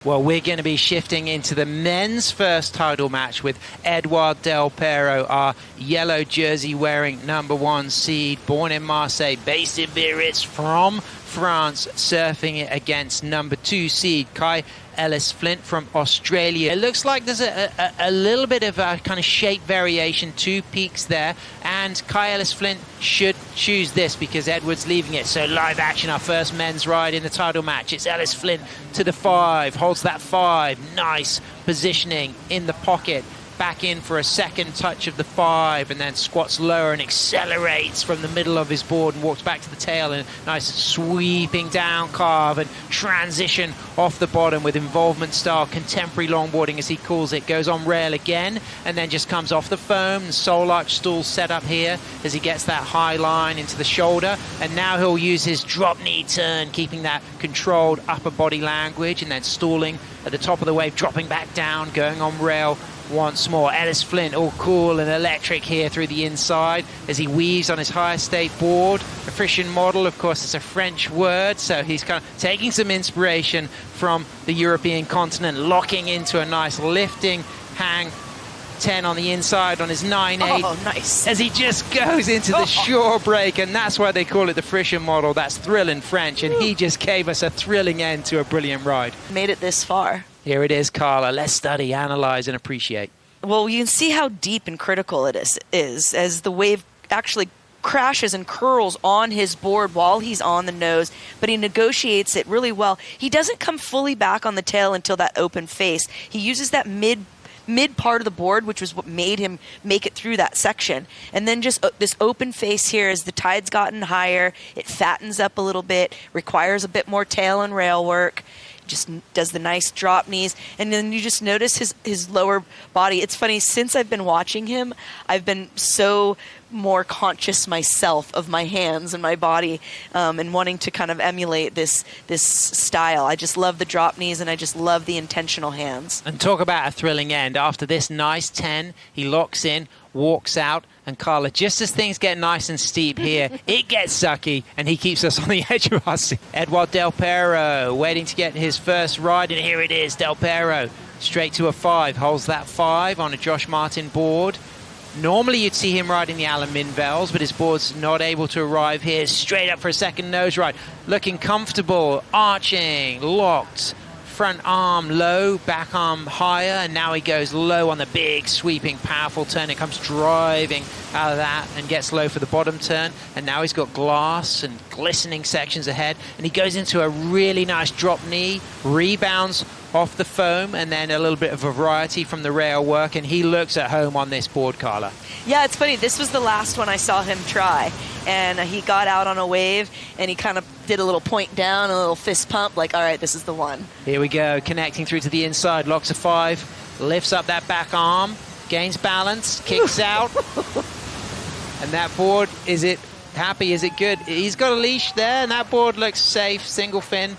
Well, we're going to be shifting into the men's first title match with Edouard Delpero, our yellow jersey wearing #1 seed, born in Marseille, based in Biarritz, from France, surfing it against #2 seed Ellice-Flint from Australia. It looks like there's a little bit of a kind of shape variation, 2 peaks there, and Ellice-Flint should choose this because Edward's leaving it. So live action, our first men's ride in the title match. It's Ellice-Flint to the 5, holds that 5, nice positioning in the pocket, back in for a second touch of the 5, and then squats lower and accelerates from the middle of his board and walks back to the tail, and nice sweeping down carve and transition off the bottom with involvement style contemporary longboarding, as he calls it. Goes on rail again and then just comes off the foam. The sole arch stool set up here as he gets that high line into the shoulder, and now he'll use his drop knee turn, keeping that controlled upper body language, and then stalling at the top of the wave, dropping back down, going on rail once more. Ellice-Flint all cool and electric here through the inside as he weaves on his higher state board. A Frisian model, of course, it's a French word, so he's kind of taking some inspiration from the European continent, locking into a nice lifting hang 10 on the inside on his 9/8. Oh, nice. As he just goes into the shore break, and that's why they call it the Frisian model. That's thrill in French, and he just gave us a thrilling end to a brilliant ride. Made it this far. Here it is, Carla. Let's study, analyze, and appreciate. Well, you can see how deep and critical it is as the wave actually crashes and curls on his board while he's on the nose, but he negotiates it really well. He doesn't come fully back on the tail until that open face. He uses that mid part of the board, which was what made him make it through that section. And then just this open face here, as the tide's gotten higher, it fattens up a little bit, requires a bit more tail and rail work. Just does the nice drop knees, and then you just notice his lower body. It's funny, since I've been watching him, I've been so more conscious myself of my hands and my body, and wanting to kind of emulate this style. I just love the drop knees, and I just love the intentional hands. And talk about a thrilling end. After this nice 10, he locks in, walks out, and Carla, just as things get nice and steep here, it gets sucky, and he keeps us on the edge of our seat. Edouard Delpero waiting to get his first ride, and here it is. Delpero straight to a 5, holds that 5 on a Josh Martin board. Normally you'd see him riding the Alan Minvels, but his board's not able to arrive here. Straight up for a second nose ride, looking comfortable, arching, locked, front arm low, back arm higher, and now he goes low on the big sweeping powerful turn. It comes driving out of that and gets low for the bottom turn, and now he's got glass and glistening sections ahead, and he goes into a really nice drop knee, rebounds off the foam, and then a little bit of variety from the rail work, and he looks at home on this board, Carla. Yeah, it's funny. This was the last one I saw him try, and he got out on a wave, and he kind of did a little point down, a little fist pump, like, all right, this is the one. Here we go, connecting through to the inside, locks a 5, lifts up that back arm, gains balance, kicks out, and that board, is it happy, is it good? He's got a leash there, and that board looks safe, single fin.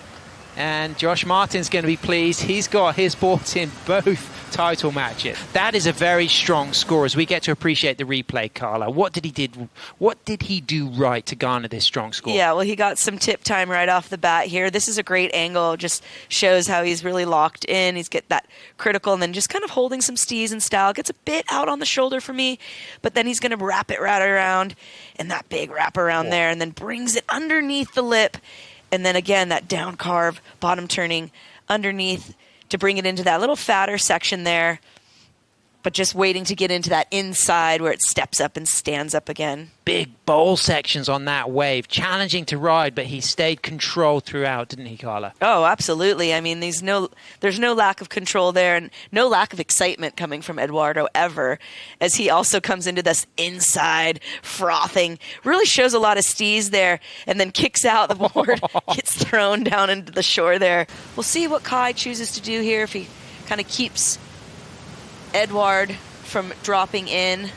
And Josh Martin's going to be pleased. He's got his boards in both title matches. That is a very strong score as we get to appreciate the replay, Carla. What did he do right to garner this strong score? Yeah, well, he got some tip time right off the bat here. This is a great angle. Just shows how he's really locked in. He's got that critical, and then just kind of holding some steez and style. Gets a bit out on the shoulder for me, but then he's going to wrap it right around, and that big wrap around there, and then brings it underneath the lip. And then again, that down carve, bottom turning underneath to bring it into that little fatter section there, but just waiting to get into that inside where it steps up and stands up again. Big bowl sections on that wave. Challenging to ride, but he stayed controlled throughout, didn't he, Carla? Oh, absolutely. I mean, there's no lack of control there, and no lack of excitement coming from Eduardo ever, as he also comes into this inside frothing. Really shows a lot of steez there, and then kicks out the board, gets thrown down into the shore there. We'll see what Kai chooses to do here, if he kind of keeps Edouard from dropping in.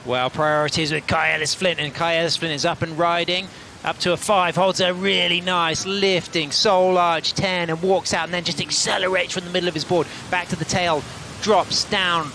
Well, priorities with Ellice-Flint, and Ellice-Flint is up and riding. Up to a 5, holds a really nice lifting sole arch 10 and walks out, and then just accelerates from the middle of his board back to the tail, drops down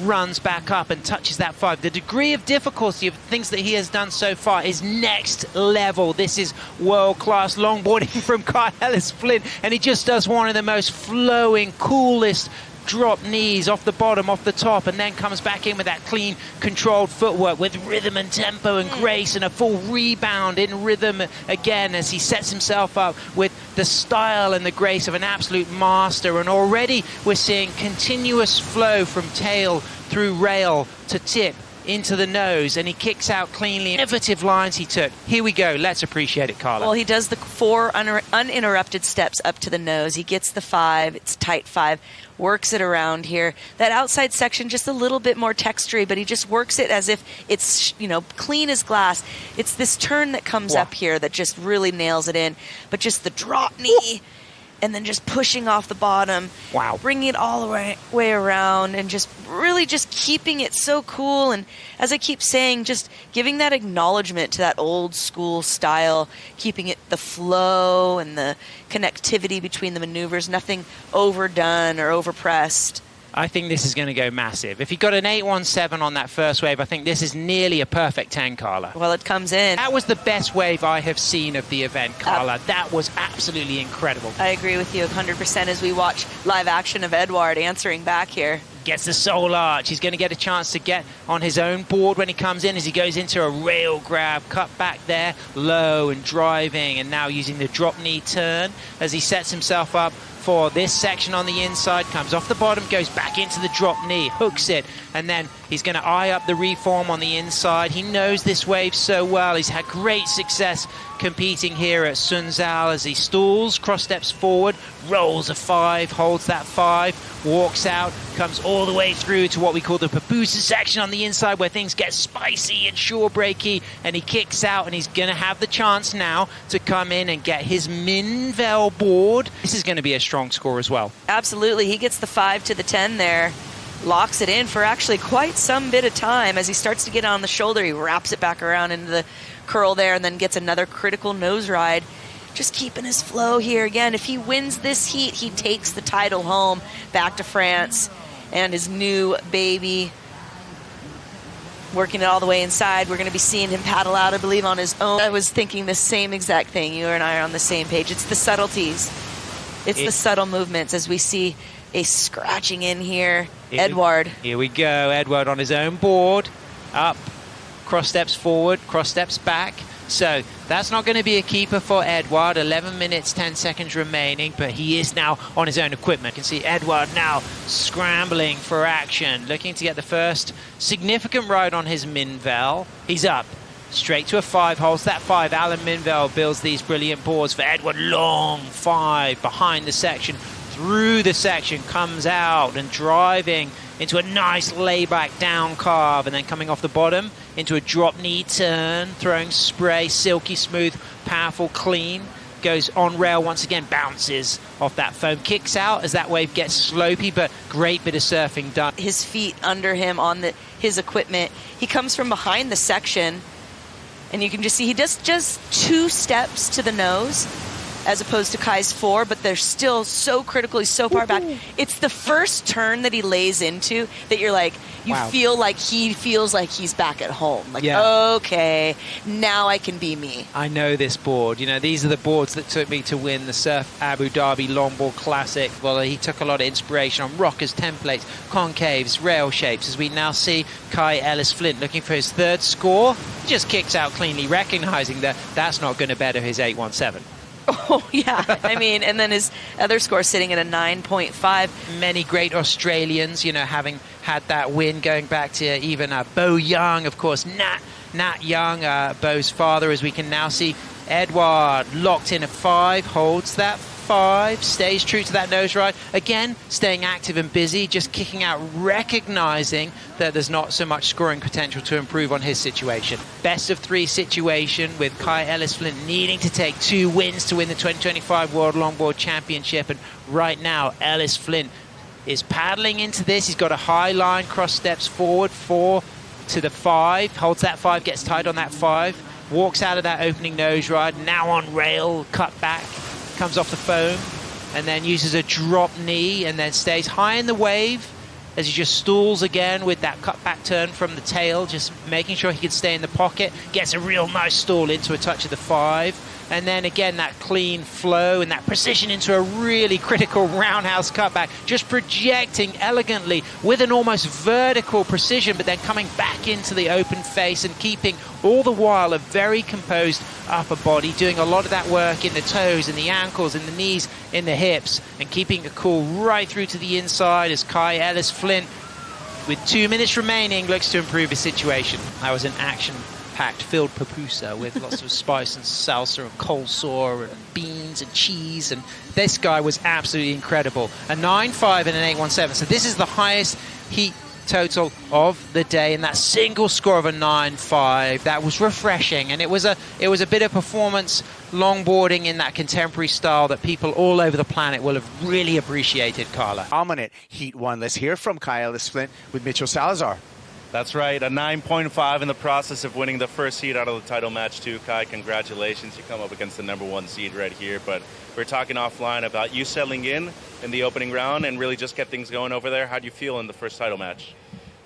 runs back up and touches that 5. The degree of difficulty of things that he has done so far is next level. This is world-class longboarding from Kai Ellice-Flint, and he just does one of the most flowing, coolest drop knees off the bottom, off the top, and then comes back in with that clean, controlled footwork with rhythm and tempo and grace, and a full rebound in rhythm again as he sets himself up with the style and the grace of an absolute master. And already we're seeing continuous flow from tail through rail to tip into the nose, and he kicks out cleanly. Innovative lines he took. Here we go. Let's appreciate it, Carla. Well, he does the 4 uninterrupted steps up to the nose. He gets the 5. It's tight 5. Works it around here. That outside section just a little bit more textury, but he just works it as if it's, clean as glass. It's this turn that comes up here that just really nails it in. But just the drop knee, and then just pushing off the bottom. Wow. Bringing it all the way around, and just really just keeping it so cool. And as I keep saying, just giving that acknowledgement to that old school style, keeping it the flow and the connectivity between the maneuvers, nothing overdone or overpressed. I think this is going to go massive. If he got an 817 on that first wave, I think this is nearly a perfect 10, Carla. Well, it comes in. That was the best wave I have seen of the event, Carla. That was absolutely incredible. I agree with you 100% as we watch live action of Edouard answering back here. Gets the soul arch. He's going to get a chance to get on his own board when he comes in as he goes into a rail grab, cut back there, low and driving, and now using the drop knee turn as he sets himself up for this section on the inside, comes off the bottom, goes back into the drop knee, hooks it, and then he's going to eye up the reform on the inside. He knows this wave so well. He's had great success competing here at Sunzal as he stalls, cross steps forward, rolls a 5, holds that 5, walks out, comes all the way through to what we call the papoose section on the inside where things get spicy and shore breaky, and he kicks out, and he's going to have the chance now to come in and get his Minvel board. This is going to be a strong score as well. Absolutely. He gets the 5 to the 10 there. Locks it in for actually quite some bit of time. As he starts to get on the shoulder, he wraps it back around into the curl there and then gets another critical nose ride. Just keeping his flow here. Again, if he wins this heat, he takes the title home back to France and his new baby. Working it all the way inside. We're going to be seeing him paddle out, I believe, on his own. I was thinking the same exact thing. You and I are on the same page. It's the subtleties. It's the subtle movements as we see a scratching in here. Edouard. Here we go. Edouard on his own board. Up. Cross steps forward. Cross steps back. So that's not going to be a keeper for Edouard. 11 minutes, 10 seconds remaining, but he is now on his own equipment. You can see Edouard now scrambling for action, looking to get the first significant ride on his Minvel. He's up. Straight to a 5, holds that 5. Alan Minvel builds these brilliant boards for Edouard. Long 5 behind the section, through the section, comes out and driving into a nice layback down carve, and then coming off the bottom into a drop knee turn, throwing spray, silky smooth, powerful, clean. Goes on rail once again, bounces off that foam, kicks out as that wave gets slopey, but great bit of surfing done. His feet under him on his equipment. He comes from behind the section, and you can just see he does just 2 steps to the nose as opposed to Kai's 4, but they're still so critical. He's so far back. It's the first turn that he lays into that you're like, you feel like he feels like he's back at home. Like, okay, now I can be me. I know this board. You know, these are the boards that took me to win the Surf Abu Dhabi Longboard Classic. Well, he took a lot of inspiration on rockers, templates, concaves, rail shapes, as we now see Kai Ellice-Flint looking for his 3rd score. Just kicks out cleanly, recognizing that that's not going to better his 817. Oh, yeah. I mean, and then his other score sitting at a 9.5. Many great Australians, you know, having had that win going back to even Bo Young, of course, Nat Young, Bo's father, as we can now see. Edouard locked in a 5, holds that 5, stays true to that nose ride. Again, staying active and busy, just kicking out, recognizing that there's not so much scoring potential to improve on his situation. Best of 3 situation with Kai Ellice-Flint needing to take 2 wins to win the 2025 World Longboard Championship. And right now, Ellice-Flint is paddling into this. He's got a high line, cross steps forward, 4 to the 5, holds that 5, gets tight on that 5, walks out of that opening nose ride, now on rail, cut back, comes off the foam, and then uses a drop knee, and then stays high in the wave, as he just stalls again with that cutback turn from the tail, just making sure he can stay in the pocket, gets a real nice stall into a touch of the 5. And then again, that clean flow and that precision into a really critical roundhouse cutback, just projecting elegantly with an almost vertical precision, but then coming back into the open face and keeping all the while a very composed upper body, doing a lot of that work in the toes, in the ankles, in the knees, in the hips, and keeping it cool right through to the inside as Kai Ellice-Flint, with 2 minutes remaining, looks to improve his situation. That was an action-packed filled pupusa with lots of spice and salsa and coleslaw and beans and cheese, and this guy was absolutely incredible. A 9.5 and an 8.17, so this is the highest heat total of the day, and that single score of a 9.5, that was refreshing, and it was a bit of performance longboarding in that contemporary style that people all over the planet will have really appreciated, Carla. Dominant Heat 1. Let's hear from Kai Ellice-Flint with Mitchell Salazar. That's right, a 9.5 in the process of winning the first heat out of the title match too. Kai, congratulations. You come up against the #1 seed right here, but we're talking offline about you settling in the opening round and really just get things going over there. How do you feel in the first title match?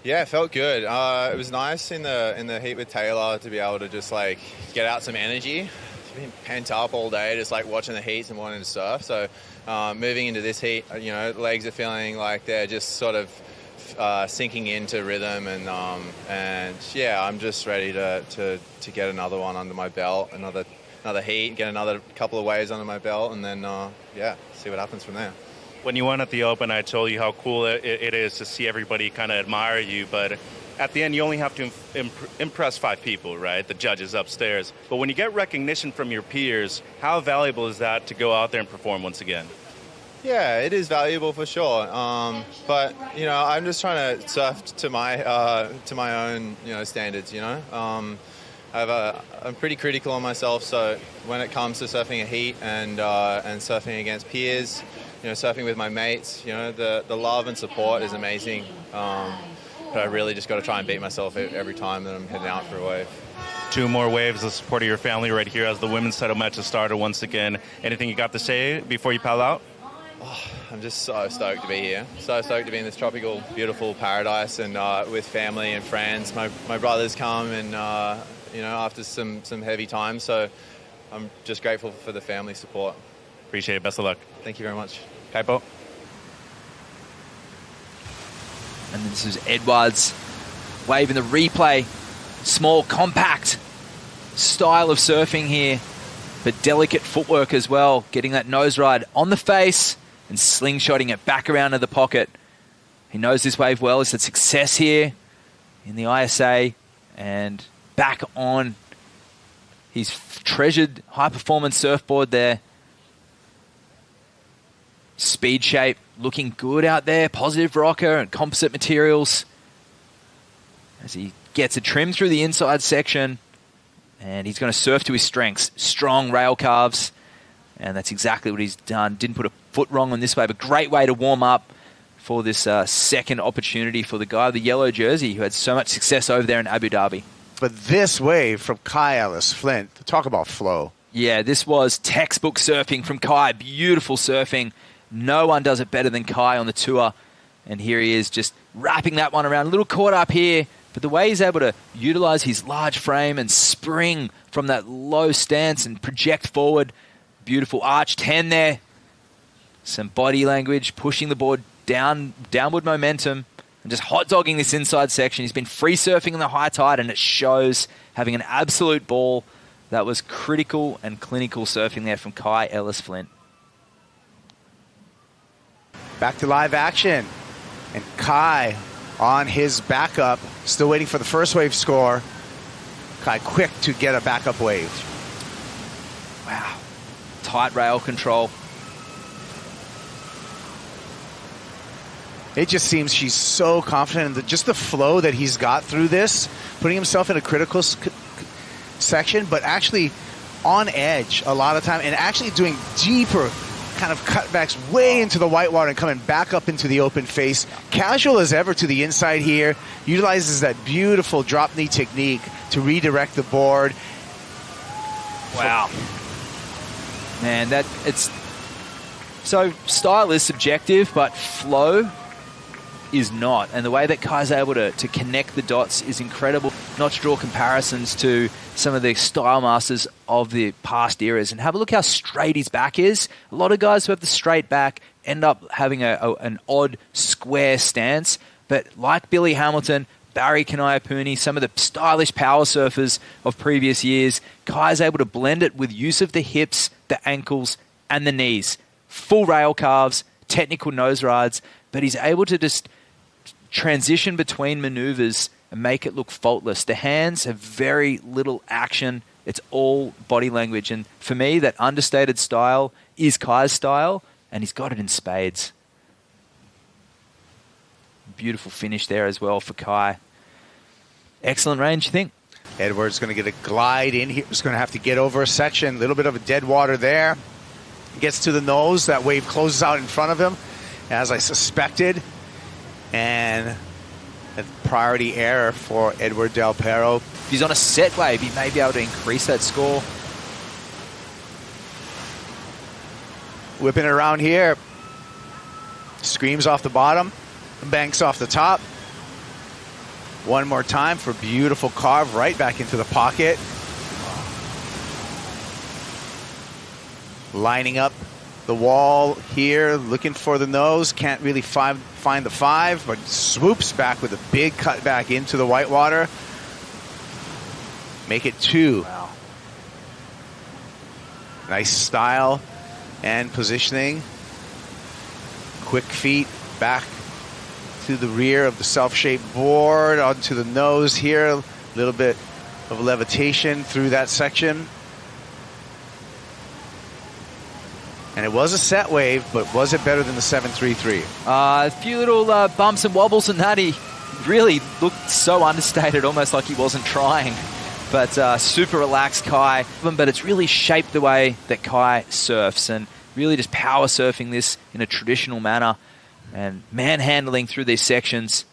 Yeah, it felt good. It was nice in the heat with Taylor to be able to just like get out some energy. It's been pent up all day, just like watching the heats and wanting to surf. So moving into this heat, you know, legs are feeling like they're just sort of sinking into rhythm, and yeah, I'm just ready to get another one under my belt, another heat, get another couple of waves under my belt, and then yeah, see what happens from there. When you won at the Open, I told you how cool it is to see everybody kind of admire you, but at the end, you only have to impress 5 people, right? The judges upstairs. But when you get recognition from your peers, how valuable is that to go out there and perform once again? Yeah, it is valuable for sure. But you know, I'm just trying to surf to my own standards. You know, I'm pretty critical on myself. So when it comes to surfing a heat and surfing against peers, you know, surfing with my mates, you know, the love and support is amazing. But I really just got to try and beat myself every time that I'm heading out for a wave. 2 more waves, the support of your family right here as the women's title match has started once again. Anything you got to say before you pal out? Oh, I'm just so stoked to be here. So stoked to be in this tropical, beautiful paradise and with family and friends. My brothers come and, you know, after some heavy times. So I'm just grateful for the family support. Appreciate it. Best of luck. Thank you very much. Kaipo. And this is Edouard's wave in the replay. Small, compact style of surfing here, but delicate footwork as well. Getting that nose ride on the face and slingshotting it back around to the pocket. He knows this wave well. He's had success here in the ISA and back on his treasured high-performance surfboard there. Speed shape looking good out there. Positive rocker and composite materials as he gets a trim through the inside section, and he's going to surf to his strengths. Strong rail calves, and that's exactly what he's done. Didn't put a foot wrong on this wave. A great way to warm up for this second opportunity for the guy with the yellow jersey who had so much success over there in Abu Dhabi. But this wave from Kai Ellice-Flint, talk about flow. Yeah, this was textbook surfing from Kai. Beautiful surfing. No one does it better than Kai on the tour. And here he is just wrapping that one around. A little caught up here, but the way he's able to utilize his large frame and spring from that low stance and project forward. Beautiful arch 10 there. Some body language, pushing the board downward momentum, and just hot dogging this inside section. He's been free surfing in the high tide, and it shows, having an absolute ball. That was critical and clinical surfing there from Kai Ellice-Flint. Back to live action. And Kai on his backup, still waiting for the first wave score. Kai quick to get a backup wave. Wow. Tight rail control. It just seems she's so confident in just the flow that he's got through this, putting himself in a critical section, but actually on edge a lot of time and actually doing deeper kind of cutbacks way into the whitewater and coming back up into the open face. Casual as ever to the inside here. Utilizes that beautiful drop knee technique to redirect the board. Wow. Man, so style is subjective, but flow is not. And the way that Kai's able to connect the dots is incredible. Not to draw comparisons to some of the style masters of the past eras. And have a look how straight his back is. A lot of guys who have the straight back end up having an odd square stance. But like Billy Hamilton, Barry Kanayapuni, some of the stylish power surfers of previous years, Kai's able to blend it with use of the hips, the ankles, and the knees. Full rail calves, technical nose rides, but he's able to just transition between maneuvers and make it look faultless. The hands have very little action. It's all body language. And for me, that understated style is Kai's style, and he's got it in spades. Beautiful finish there as well for Kai. Excellent range, you think? Edouard's going to get a glide in here. He's going to have to get over a section. A little bit of a dead water there. Gets to the nose. That wave closes out in front of him, as I suspected. And a priority error for Edouard Delpero. If he's on a set wave, he may be able to increase that score. Whipping it around here. Screams off the bottom. Banks off the top. One more time for beautiful carve right back into the pocket. Lining up the wall here, looking for the nose. Can't really find the 5, but swoops back with a big cut back into the whitewater. Make it 2. Wow. Nice style and positioning. Quick feet back to the rear of the self-shaped board, onto the nose here. A little bit of levitation through that section. And it was a set wave, but was it better than the 733? A few little bumps and wobbles and that. He really looked so understated, almost like he wasn't trying. But super relaxed Kai. But it's really shaped the way that Kai surfs, and really just power surfing this in a traditional manner and manhandling through these sections.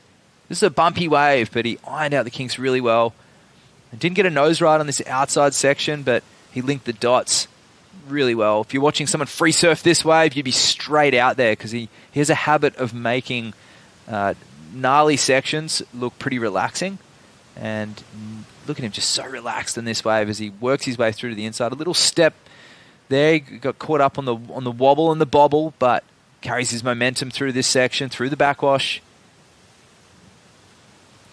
This is a bumpy wave, but he ironed out the kinks really well. And didn't get a nose ride on this outside section, but he linked the dots really well. If you're watching someone free surf this wave, you'd be straight out there, because he has a habit of making gnarly sections look pretty relaxing. And look at him, just so relaxed in this wave as he works his way through to the inside. A little step there, he got caught up on the wobble and the bobble, but carries his momentum through this section, through the backwash.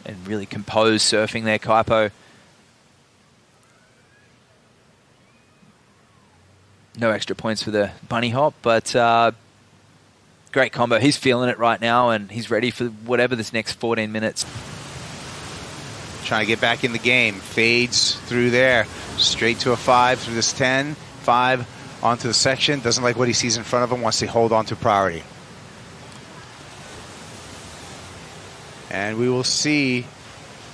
And really composed surfing there, Kaipo. No extra points for the bunny hop, but great combo. He's feeling it right now, and he's ready for whatever this next 14 minutes. Trying to get back in the game. Fades through there. Straight to a 5 through this 10. 5 onto the section. Doesn't like what he sees in front of him. Wants to hold on to priority. And we will see,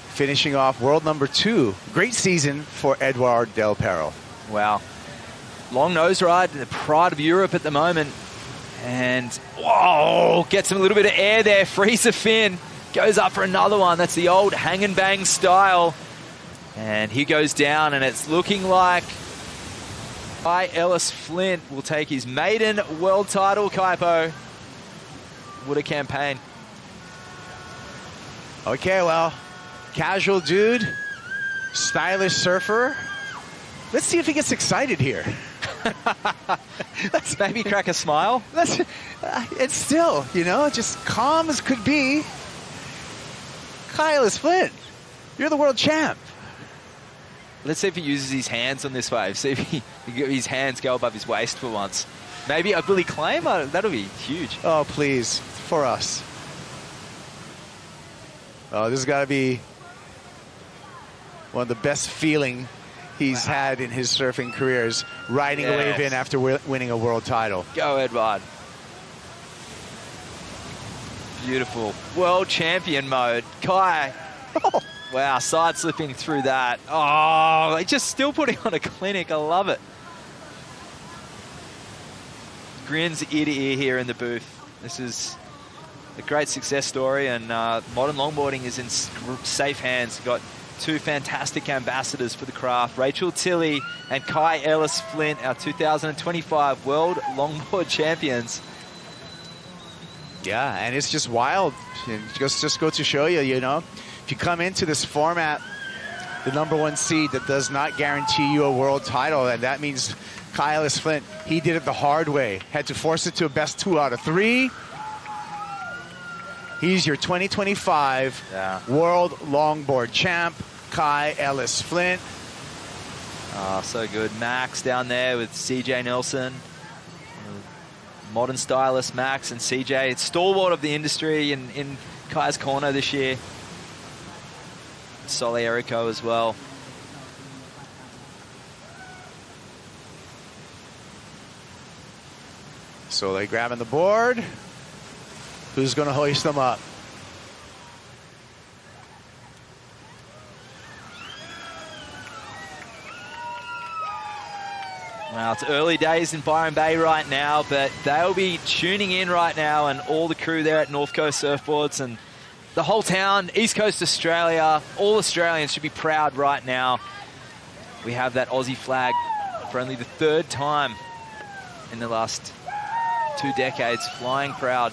finishing off world number 2. Great season for Edouard Delpero. Wow. Long nose ride, the pride of Europe at the moment. And, whoa, gets him a little bit of air there. Frees a fin. Goes up for another one. That's the old hang and bang style. And he goes down, and it's looking like Ellice-Flint will take his maiden world title, Kaipo. What a campaign. Okay, well, casual dude, stylish surfer. Let's see if he gets excited here. Let's maybe crack a smile. It's still, just calm as could be. Ellice-Flint, you're the world champ. Let's see if he uses his hands on this wave. See if his hands go above his waist for once. Maybe will he claim? That'll be huge. Oh, please, for us. Oh, this has got to be one of the best feeling he's had in his surfing careers, riding a wave in after winning a world title. Go, Edouard. Beautiful. World champion mode. Kai. Oh. Wow, side slipping through that. Oh, just still putting on a clinic. I love it. Grins ear to ear here in the booth. This is a great success story, and modern longboarding is in safe hands. We've got 2 fantastic ambassadors for the craft, Rachel Tilley and Kai Ellice-Flint, our 2025 World Longboard Champions. Yeah, and it's just wild. And just go to show you, you know, if you come into this format, the #1 seed, that does not guarantee you a world title, and that means Kai Ellice-Flint, he did it the hard way. Had to force it to a best 2 out of 3. He's your 2025 World Longboard champ, Kai Ellice-Flint. Oh, so good. Max down there with CJ Nelson. Modern stylist Max and CJ. It's stalwart of the industry in Kai's corner this year. Sole Erico as well. So they grabbing the board. Who's going to hoist them up? Well, it's early days in Byron Bay right now, but they'll be tuning in right now, and all the crew there at North Coast Surfboards and the whole town, East Coast Australia, all Australians should be proud right now. We have that Aussie flag for only the 3rd time in the last 2 decades, flying proud.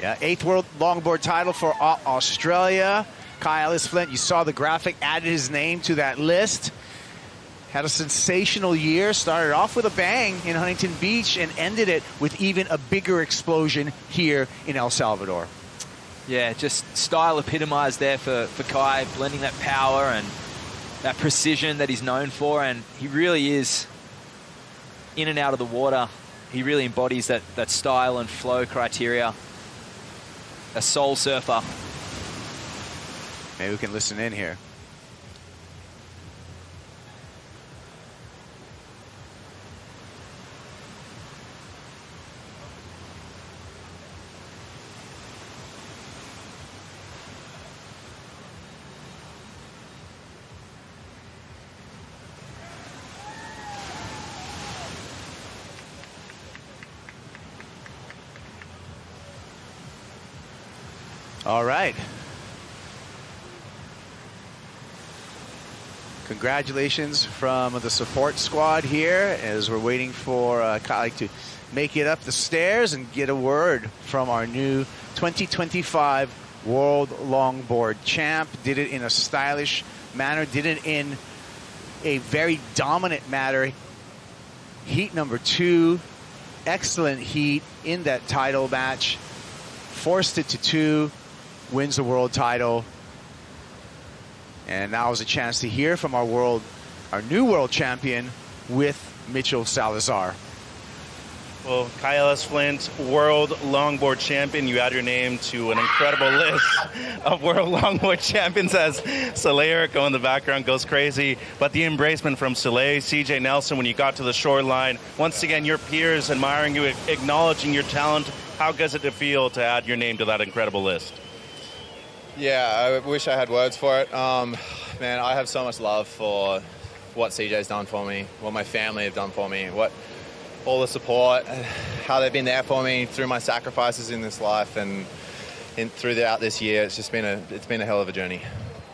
Yeah, 8th World Longboard title for Australia. Kai Ellice-Flint, you saw the graphic, added his name to that list. Had a sensational year, started off with a bang in Huntington Beach and ended it with even a bigger explosion here in El Salvador. Yeah, just style epitomized there for Kai, blending that power and that precision that he's known for, and he really is in and out of the water. He really embodies that style and flow criteria. A soul surfer. Maybe we can listen in here. All right. Congratulations from the support squad here as we're waiting for Kai to make it up the stairs and get a word from our new 2025 World Longboard champ. Did it in a stylish manner, did it in a very dominant manner. Heat number 2, excellent heat in that title match. Forced it to 2. Wins the world title. And now is a chance to hear from our new world champion with Mitchell Salazar. Well, Kai Ellice-Flint, World Longboard Champion. You add your name to an incredible list of World Longboard Champions as Soleil Erico in the background goes crazy. But the embracement from Soleil, CJ Nelson, when you got to the shoreline, once again, your peers admiring you, acknowledging your talent. How does it feel to add your name to that incredible list? Yeah, I wish I had words for it. Man, I have so much love for what CJ's done for me, what my family have done for me, all the support, how they've been there for me through my sacrifices in this life and throughout this year. It's been a hell of a journey.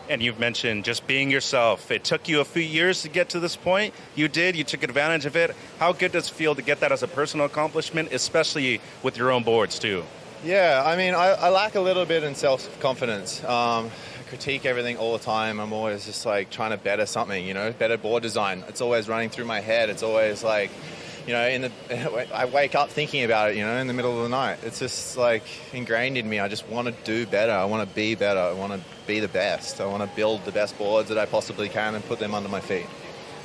And you've mentioned just being yourself. It took you a few years to get to this point. You took advantage of it. How good does it feel to get that as a personal accomplishment, especially with your own boards too? Yeah, I mean, I lack a little bit in self-confidence. I critique everything all the time. I'm always just like trying to better something, you know, better board design. It's always running through my head. It's always like, you know, I wake up thinking about it, you know, in the middle of the night. It's just like ingrained in me. I just want to do better. I want to be better. I want to be the best. I want to build the best boards that I possibly can and put them under my feet.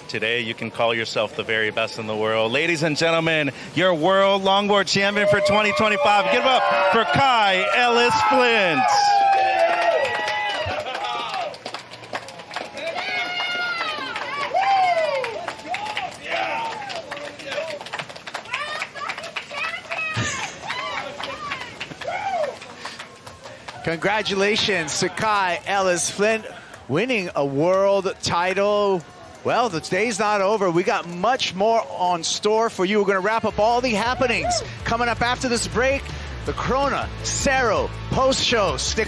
Today, you can call yourself the very best in the world. Ladies and gentlemen, your World Longboard Champion for 2025. Give it up for Kai Ellice-Flint. Congratulations to Kai Ellice-Flint winning a world title. Well, the day's not over. We got much more on store for you. We're going to wrap up all the happenings coming up after this break. The Corona Cerro post-show. Stick